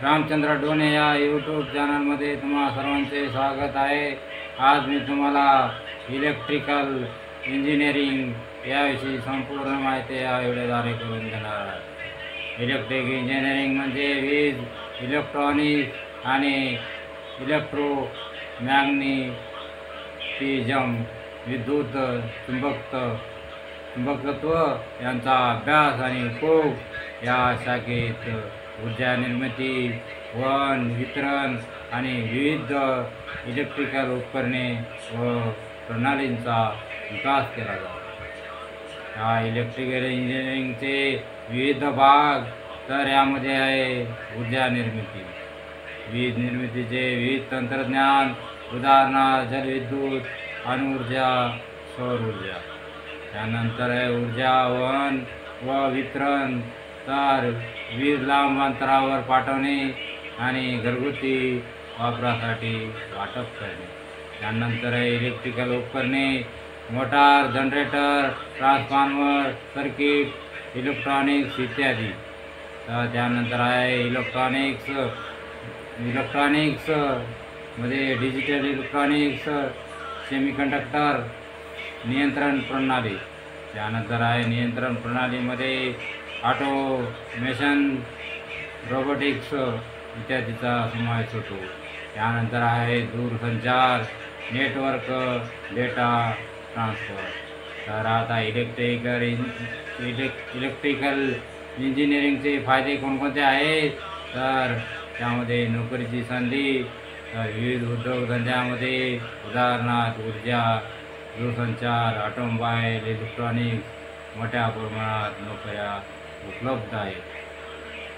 रामचंद्र डोने या यूट्यूब चॅनलमध्ये तुम्हा सर्वांचे स्वागत आहे। आज मी तुम्हाला इलेक्ट्रिकल इंजिनिअरिंग याविषयी संपूर्ण माहिती या व्हिडिओद्वारे करून देणार आहे। इलेक्ट्रिक इंजिनिअरिंग म्हणजे वीज, इलेक्ट्रॉनिक्स आणि इलेक्ट्रोमॅग्नेटिझम, विद्युत चुंबकत्व यांचा अभ्यास आणि उपयोग या शाखेत ऊर्जा निर्मिती, वहन, वितरण आणि विविध इलेक्ट्रिकल उपकरणे व प्रणालींचा विकास केला जातो। या इलेक्ट्रिकल इंजिनिअरिंगचे विविध भाग तर यामध्ये आहे ऊर्जा निर्मिती, वीज निर्मितीचे विविध तंत्रज्ञान, उदाहरणार्थ जलविद्युत, अणुऊर्जा, सौर ऊर्जा। त्यानंतर आहे ऊर्जा वहन व वितरण, तर वीज लांब अंतरावर पाठवणे आणि घरगुती वापरासाठी वाटप करणे। त्यानंतर आहे इलेक्ट्रिकल उपकरणे, motor, generator, transformer, circuit, electronics इत्यादी। तर त्यानंतर आहे इलेक्ट्रॉनिक्स मध्ये डिजिटल इलेक्ट्रॉनिक्स, सेमीकंडक्टर, नियंत्रण प्रणाली। त्यानंतर आहे नियंत्रण प्रणालीमध्ये ऑटोमेशन, रोबोटिक्स इत्यादीचा समावेश होतो। त्यानंतर आहे दूरसंचार, नेटवर्क, डेटा ट्रान्सफर। तर आता इलेक्ट्रिकल इंजिनिअरिंगचे फायदे कोणकोणते आहेत, तर त्यामध्ये नोकरीची संधी, तर विविध उद्योगधंद्यामध्ये उदाहरणार्थ ऊर्जा, दूरसंचार, ऑटोमोबाईल, इलेक्ट्रॉनिक्स मोठ्या प्रमाणात नोकऱ्या उपलब्ध आहेत।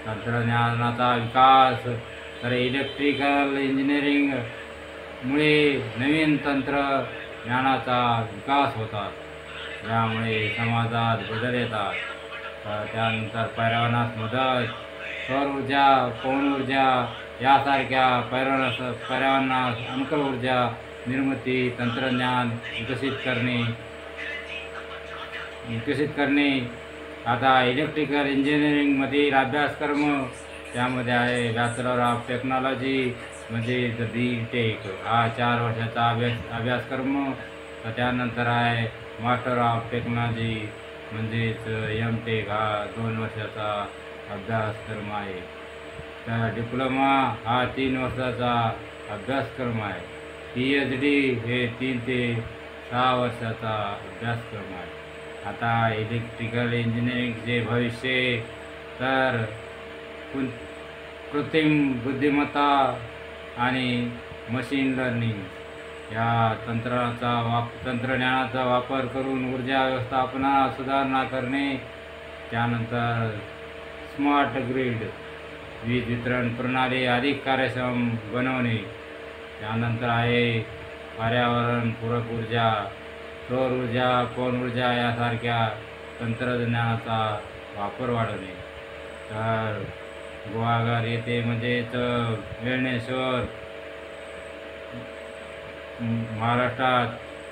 तंत्रज्ञानाचा विकास, तर इलेक्ट्रिकल इंजिनिअरिंगमुळे नवीन तंत्रज्ञानाचा विकास होतात, ज्यामुळे समाजात बदल येतात। त्यानंतर पर्यावरणास मदत, सौर ऊर्जा, पवन ऊर्जा यासारख्या पर्यावरणास अनुकूल ऊर्जा निर्मिती तंत्रज्ञान विकसित करणे। आता इलेक्ट्रिकल इंजिनिअरिंगमधील अभ्यासक्रम, त्यामध्ये आहे बॅचलर ऑफ टेक्नॉलॉजी म्हणजे BTech, हा 4 वर्षाचा अभ्यासक्रम। तर त्यानंतर आहे मास्टर ऑफ टेक्नॉलॉजी म्हणजेच MTech, हा 2 वर्षाचा अभ्यासक्रम आहे। तर डिप्लोमा हा 3 वर्षाचा अभ्यासक्रम आहे। PhD हे 3 ते 6 वर्षाचा अभ्यासक्रम आहे। आता इलेक्ट्रिकल इंजिनिअरिंगचे भविष्य, तर कृत्रिम बुद्धिमत्ता आणि मशीन लर्निंग या तंत्रज्ञानाचा वापर करून ऊर्जा व्यवस्थापनात सुधारणा करणे। त्यानंतर स्मार्ट ग्रिड, वीज वितरण प्रणाली अधिक कार्यक्षम बनवणे। त्यानंतर आहे पर्यावरणपूरक ऊर्जा, सौर ऊर्जा, पवन ऊर्जा यासारख्या तंत्रज्ञानाचा वापर वाढवणे। तर गुहागर येथे म्हणजेच वेळणेश्वर, महाराष्ट्रात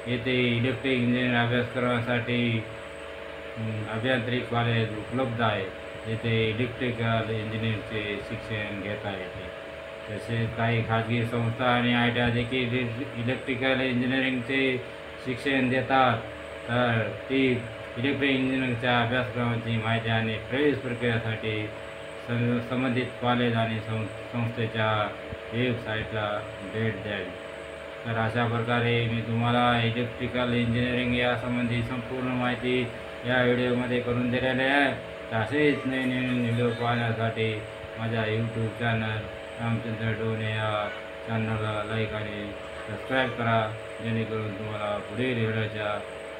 येथे इलेक्ट्रिक इंजिनिअरिंग अभ्यासक्रमासाठी अभियांत्रिकी कॉलेज उपलब्ध आहे, येथे इलेक्ट्रिकल इंजिनिअरिंगचे शिक्षण घेता येते। तसेच काही खाजगी संस्था आणि ITI देखील इलेक्ट्रिकल इंजिनिअरिंगचे शिक्षण देतात। तर ती इलेक्ट्रिक इंजिनिअरिंगच्या अभ्यासक्रमाची माहिती आणि प्रवेश प्रक्रियेसाठी संबंधित कॉलेज आणि संस्थेच्या वेबसाईटला भेट द्यावी। तर अशा प्रकारे मी तुम्हाला इलेक्ट्रिकल इंजिनिअरिंग यासंबंधी संपूर्ण माहिती या व्हिडिओमध्ये करून दिलेली आहे। तर असेच नवीन व्हिडिओ पाहण्यासाठी माझ्या यूट्यूब चॅनल रामचंद्र डोने या चॅनलला लाईक आणि सबस्क्राईब करा, जेणेकरून तुम्हाला पुढील व्हिडिओच्या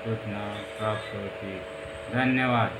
सूचना प्राप्त होतील। धन्यवाद।